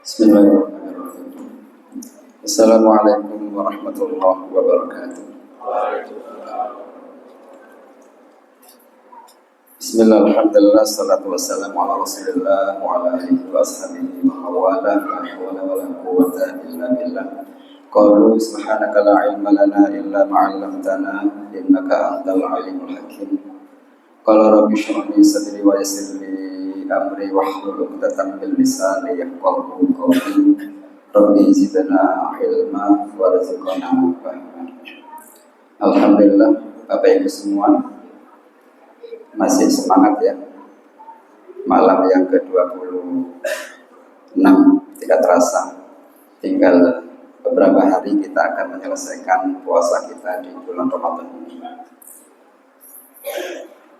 Bismillahirrahmanirrahim. Assalamualaikum warahmatullahi wabarakatuh. Bismillahirrahmanirrahim. Salatu wassalamu ala rasulillah wa ala alihi wa ashabihi wa mawala. La hawla wa la quwwata illa billah. Qalu subhanaka la ilma lana illa ma 'allamtana innaka antal alimul hakim. Qala rabbi shrah li sadri wa yassir li amri wahlul 'uqdatam min lisani yafqahu qawli. Rabbi zidna ilma warzuqna fahma. Alhamdulillah, Bapak Ibu semua masih semangat ya. Malam yang ke-26 tidak terasa. Tinggal beberapa hari kita akan menyelesaikan puasa kita di bulan Ramadan ini.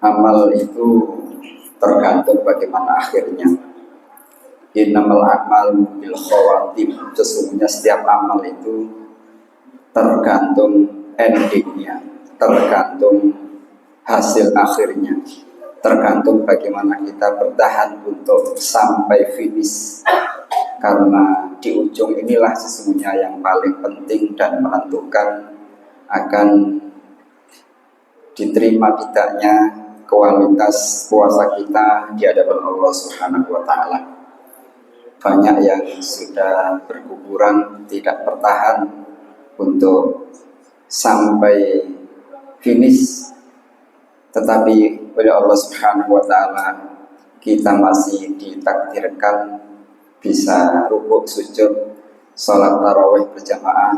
Amal itu tergantung bagaimana akhirnya. Innamal a'malu bil khawatim. Sesungguhnya setiap amal itu tergantung endingnya, tergantung hasil akhirnya, tergantung bagaimana kita bertahan untuk sampai finish. Karena di ujung inilah sesungguhnya yang paling penting dan menentukan akan diterima tidaknya kualitas puasa kita di hadapan Allah Subhanahu wa taala. Banyak yang sudah berguguran, tidak bertahan untuk sampai finish, tetapi oleh Allah Subhanahu wa taala kita masih ditakdirkan bisa rukuk, sujud, salat tarawih berjamaah.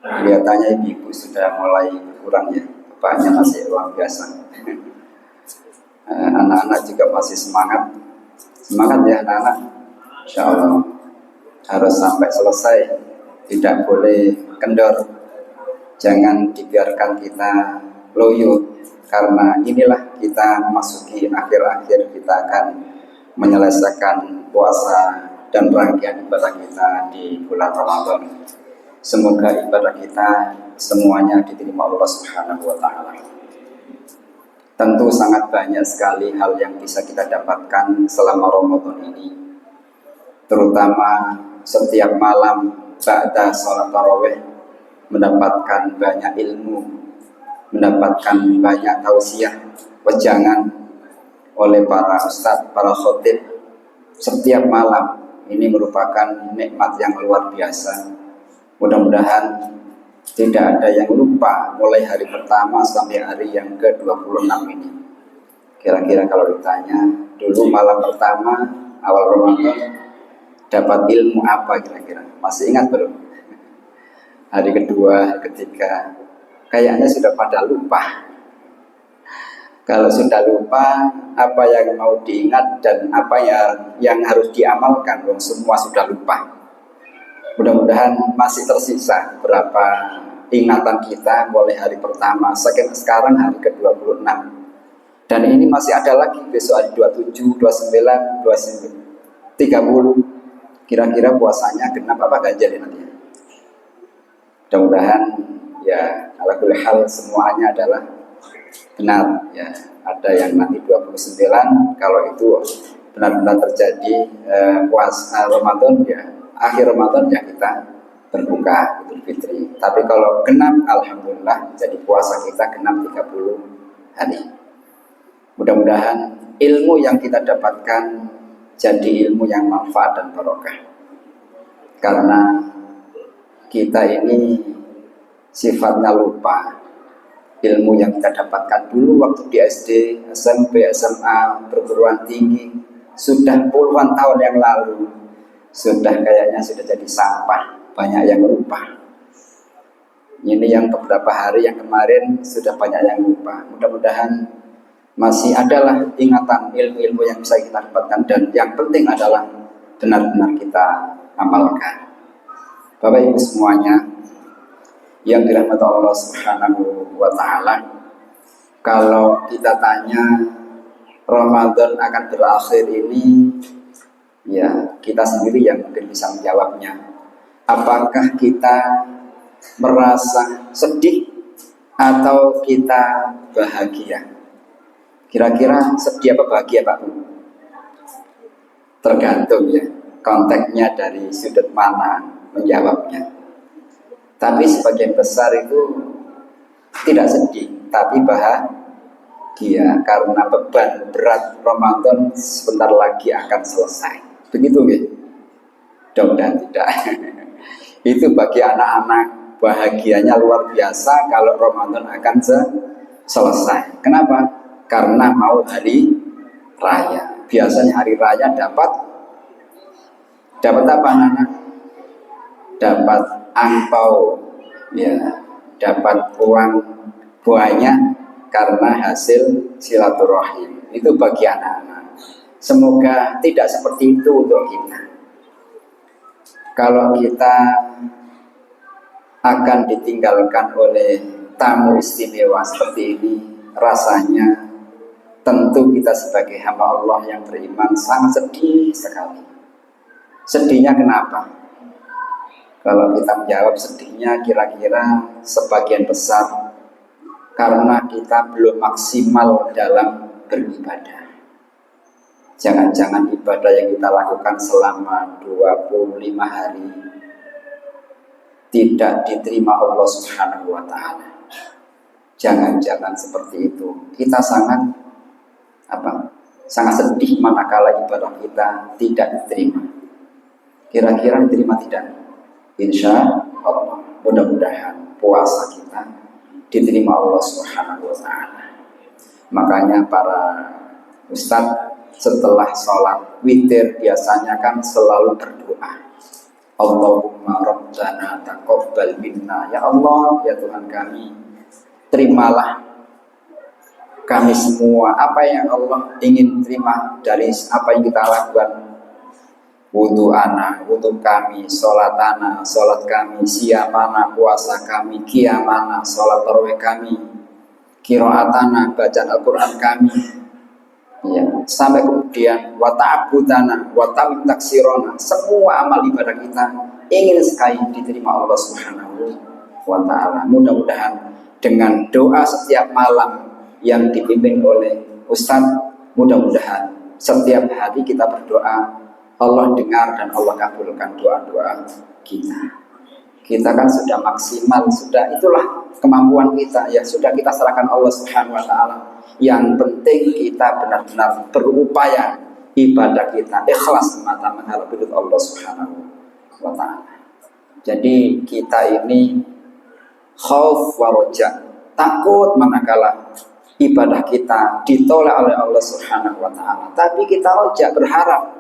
Kelihatannya ibu sudah mulai kurang ya, bapaknya masih luar biasa. Anak-anak juga masih semangat ya anak-anak. Insya Allah harus sampai selesai, tidak boleh kendor. Jangan dibiarkan kita loyo, karena inilah kita memasuki akhir-akhir kita akan menyelesaikan puasa dan rangkaian ibadah kita di bulan Ramadan. Semoga ibadah kita semuanya diterima Allah Subhanahu wa taala. Tentu sangat banyak sekali hal yang bisa kita dapatkan selama Ramadan ini. Terutama setiap malam ba'da sholat tarawih mendapatkan banyak ilmu, mendapatkan banyak tausiah, wejangan oleh para ustadz, para khotib setiap malam. Ini merupakan nikmat yang luar biasa. Mudah-mudahan tidak ada yang lupa mulai hari pertama sampai hari yang ke-26 ini. Kira-kira kalau ditanya, dulu malam pertama awal Ramadan dapat ilmu apa kira-kira? Masih ingat belum? Hari kedua, hari ketiga, kayaknya sudah pada lupa. Kalau sudah lupa, apa yang mau diingat dan apa yang harus diamalkan, semua sudah lupa. Mudah-mudahan masih tersisa berapa ingatan kita mulai hari pertama sampai sekarang hari ke-26. Dan ini masih ada lagi besok hari 27, 29, 30. Kira-kira puasanya genap apa ganjil nanti? Mudah-mudahan ya ala kulli hal semuanya adalah benar ya. Ada yang nanti 29, kalau itu benar-benar terjadi puasa Ramadan ya, akhir Ramadan ya kita berbuka Idul Fitri. Tapi kalau genap, alhamdulillah jadi puasa kita genap 30 hari. Mudah-mudahan ilmu yang kita dapatkan jadi ilmu yang manfaat dan barokah. Karena kita ini sifatnya lupa. Ilmu yang kita dapatkan dulu waktu di SD, SMP, SMA, perguruan tinggi sudah puluhan tahun yang lalu, sudah kayaknya sudah jadi sampah. Banyak yang lupa. Ini yang beberapa hari yang kemarin sudah banyak yang lupa. Mudah-mudahan masih adalah ingatan ilmu-ilmu yang bisa kita dapatkan, dan yang penting adalah benar-benar kita amalkan. Bapak Ibu semuanya yang dirahmati Allah Subhanahu wa taala, kalau kita tanya Ramadan akan berakhir ini, ya kita sendiri yang mungkin bisa menjawabnya. Apakah kita merasa sedih atau kita bahagia? Kira-kira sedih apa bahagia Pak Bu? Tergantung ya. konteksnya dari sudut mana menjawabnya. Tapi sebagian besar itu tidak sedih, tapi bahagia karena beban berat Ramadan sebentar lagi akan selesai. Begitu nggih? Mudah-mudahan tidak. Itu bagi anak-anak bahagianya luar biasa kalau Ramadan akan selesai. Kenapa? Karena mau hari raya. Biasanya hari raya dapat apa anak? Dapat angpau, ya, dapat uang banyak karena hasil silaturahim. Itu bagi anak-anak. Semoga tidak seperti itu untuk kita. Kalau kita akan ditinggalkan oleh tamu istimewa seperti ini, rasanya tentu kita sebagai hamba Allah yang beriman sangat sedih sekali. Sedihnya kenapa? Kalau kita menjawab sedihnya kira-kira sebagian besar karena kita belum maksimal dalam beribadah. Jangan-jangan ibadah yang kita lakukan selama 25 hari tidak diterima Allah Subhanahu wa Ta'ala. Jangan-jangan seperti itu. Kita sangat sedih manakala ibadah kita tidak diterima. Kira-kira diterima tidak? Insya Allah, mudah-mudahan puasa kita diterima Allah Subhanahu wa Ta'ala. Makanya para ustadz setelah sholat witir biasanya kan selalu berdoa, Allahumma rabbana taqabbal minna. Ya Allah, ya Tuhan kami, terimalah kami semua apa yang Allah ingin terima dari apa yang kita lakukan. Wudu ana, wudu kami, sholat ana, sholat kami, siyamana, puasa kami, qiyamana, sholat tarawih kami, qiraatana, bacaan Al-Quran kami, ya, sampai kemudian wa ta'budana wa taksirona. Semua amal ibadah kita ingin sekali diterima Allah Subhanahu wa Ta'ala. Mudah-mudahan dengan doa setiap malam yang dipimpin oleh Ustaz, mudah-mudahan setiap hari kita berdoa, Allah dengar dan Allah kabulkan doa-doa kita. Kita kan sudah maksimal, sudah itulah kemampuan kita, ya sudah kita serahkan Allah Subhanahu wa Ta'ala. Yang penting kita benar-benar berupaya ibadah kita ikhlas semata mengharap ridho Allah Subhanahu wa Ta'ala. Jadi kita ini khauf wa roja, takut manakala ibadah kita ditolak oleh Allah Subhanahu wa Ta'ala. Tapi kita roja, berharap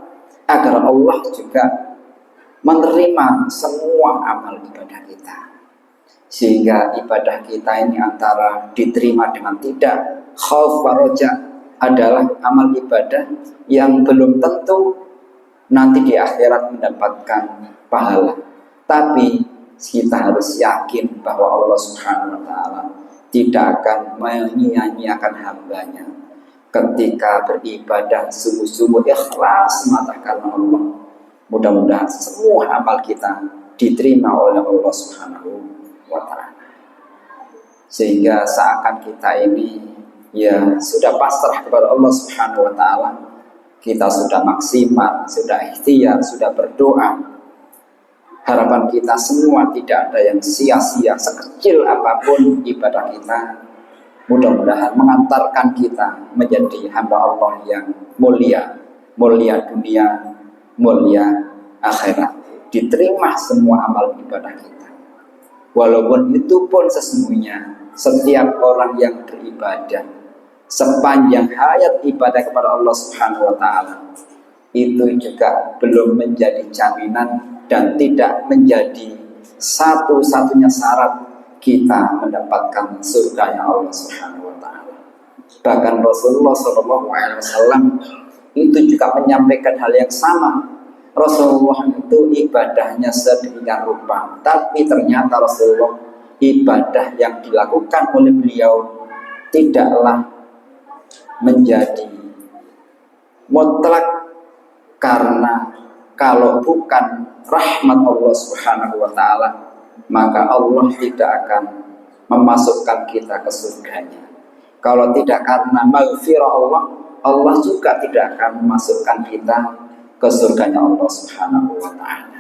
agar Allah juga menerima semua amal ibadah kita, sehingga ibadah kita ini antara diterima dengan tidak. Khauf wa roja adalah amal ibadah yang belum tentu nanti di akhirat mendapatkan pahala, tapi kita harus yakin bahwa Allah Subhanahu wa Ta'ala tidak akan menyia-nyiakan hambanya ketika beribadah sungguh-sungguh ikhlas semata karena Allah. Mudah-mudahan semua amal kita diterima oleh Allah Subhanahu wa Ta'ala, sehingga seakan kita ini ya sudah pasrah kepada Allah Subhanahu wa Ta'ala. Kita sudah maksimal, sudah ikhtiar, sudah berdoa. Harapan kita semua tidak ada yang sia-sia, sekecil apapun ibadah kita. Mudah-mudahan mengantarkan kita menjadi hamba Allah yang mulia, mulia dunia, mulia akhirat. Diterima semua amal ibadah kita. Walaupun itu pun sesungguhnya setiap orang yang beribadah sepanjang hayat ibadah kepada Allah Subhanahu wa Ta'ala itu juga belum menjadi jaminan dan tidak menjadi satu-satunya syarat kita mendapatkan surganya Allah Subhanahu wa Ta'ala. Bahkan Rasulullah SAW itu juga menyampaikan hal yang sama. Rasulullah itu ibadahnya sedemikian rupa, tapi ternyata Rasulullah ibadah yang dilakukan oleh beliau tidaklah menjadi mutlak, karena kalau bukan rahmat Allah Subhanahu wa Ta'ala, maka Allah tidak akan memasukkan kita ke surganya. Kalau tidak karena maghfirah Allah, Allah juga tidak akan memasukkan kita ke surganya Allah Subhanahu wa taala.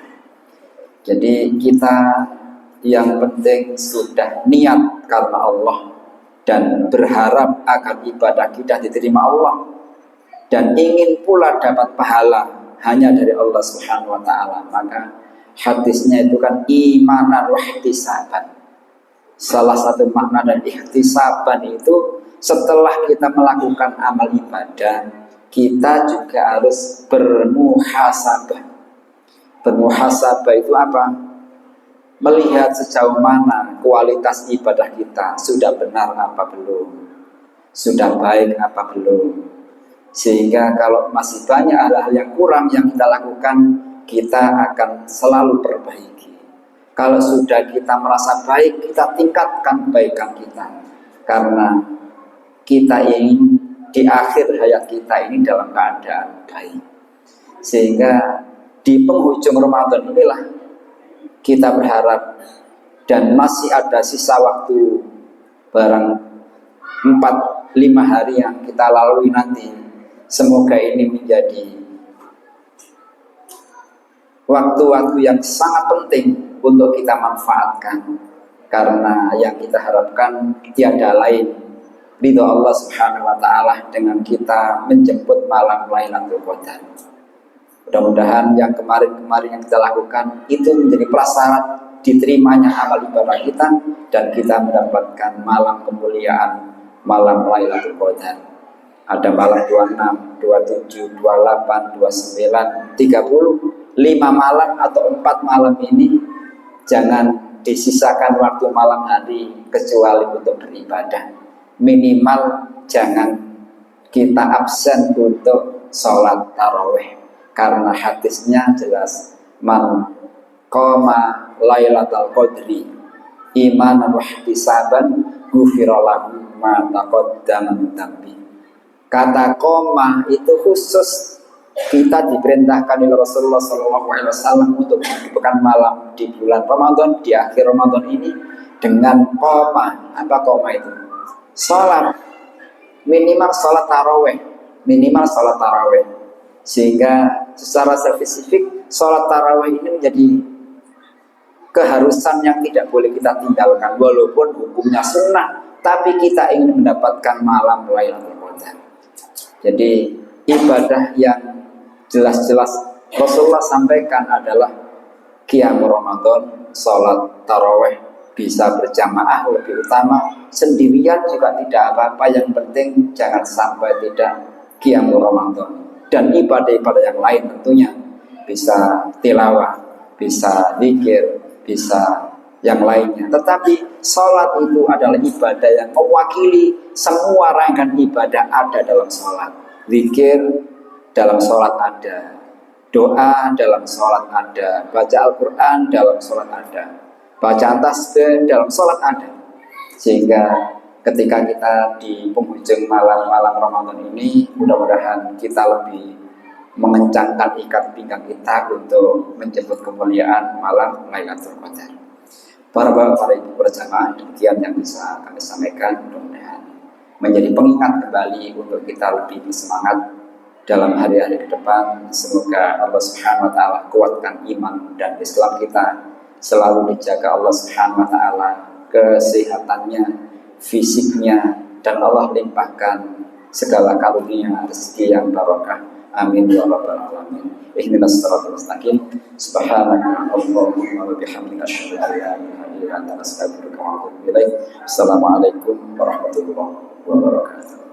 Jadi kita yang penting sudah niat karena Allah dan berharap agar ibadah kita diterima Allah dan ingin pula dapat pahala hanya dari Allah Subhanahu wa taala, maka hadisnya itu kan imanan wa ihtisaban. Salah satu makna dan ihtisaban itu setelah kita melakukan amal ibadah, kita juga harus bermuhasabah. Bermuhasabah itu apa? Melihat sejauh mana kualitas ibadah kita, sudah benar apa belum, sudah baik apa belum. Sehingga kalau masih banyak hal-hal yang kurang yang kita lakukan, kita akan selalu perbaiki. Kalau sudah kita merasa baik, kita tingkatkan kebaikan kita, karena kita ingin di akhir hayat kita ini dalam keadaan baik. Sehingga di penghujung Ramadan inilah kita berharap, dan masih ada sisa waktu barang 4-5 hari yang kita lalui nanti. Semoga ini menjadi waktu-waktu yang sangat penting untuk kita manfaatkan, karena yang kita harapkan tiada lain ridho Allah Subhanahu wa taala dengan kita menjemput malam Lailatul Qadar. Mudah-mudahan yang kemarin-kemarin yang kita lakukan itu menjadi prasyarat diterimanya amal ibadah kita dan kita mendapatkan malam kemuliaan malam Lailatul Qadar. Ada malam 26, 27, 28, 29, 30, 5 malam atau 4 malam ini jangan disisakan waktu malam hari kecuali untuk beribadah. Minimal jangan kita absen untuk sholat tarawih, karena hadisnya jelas, man qama lailatal qadri imanan wa ihtisaban ghufira lahu ma taqaddama min dhanbi. Kata koma itu khusus kita diperintahkan oleh Rasulullah SAW untuk menghidupkan malam di bulan Ramadan, di akhir Ramadan ini dengan koma. Apa koma itu? Salat, minimal salat tarawih, minimal salat tarawih. Sehingga secara spesifik salat tarawih ini menjadi keharusan yang tidak boleh kita tinggalkan, walaupun hukumnya sunnah, tapi kita ingin mendapatkan malam Lailatul Qadar. Jadi ibadah yang jelas-jelas Rasulullah sampaikan adalah qiyam Ramadan, salat tarawih, bisa berjamaah lebih utama, sendirian juga tidak apa-apa, yang penting jangan sampai tidak qiyam Ramadan. Dan ibadah-ibadah yang lain tentunya bisa tilawah, bisa zikir, bisa yang lainnya. Tetapi sholat itu adalah ibadah yang mewakili semua rangkaian ibadah ada dalam sholat. Zikir dalam sholat ada, doa dalam sholat ada, baca Al-Quran dalam sholat ada, bacaan tasbih dalam sholat ada. Sehingga ketika kita di penghujung malam-malam Ramadan ini, mudah-mudahan kita lebih mengencangkan ikat pinggang kita untuk menjemput kemuliaan malam Lailatul Qadar. Para bapak, para ibu berjamaah, demikian yang bisa kami sampaikan. Mudah-mudahan menjadi pengingat kembali untuk kita lebih bersemangat dalam hari-hari ke depan. Semoga Allah Subhanahu wa taala kuatkan iman dan Islam kita, selalu dijaga Allah Subhanahu wa taala kesehatannya, fisiknya, dan Allah limpahkan segala karunia rezeki yang barokah. Amin ya rabbal alamin. Ihdinas siratal mustaqim. Subhanaka Allahumma wa bihamdika asyhadu an la ilaha illa anta astaghfiruka wa atubu ilaik. Assalamualaikum warahmatullahi wabarakatuh.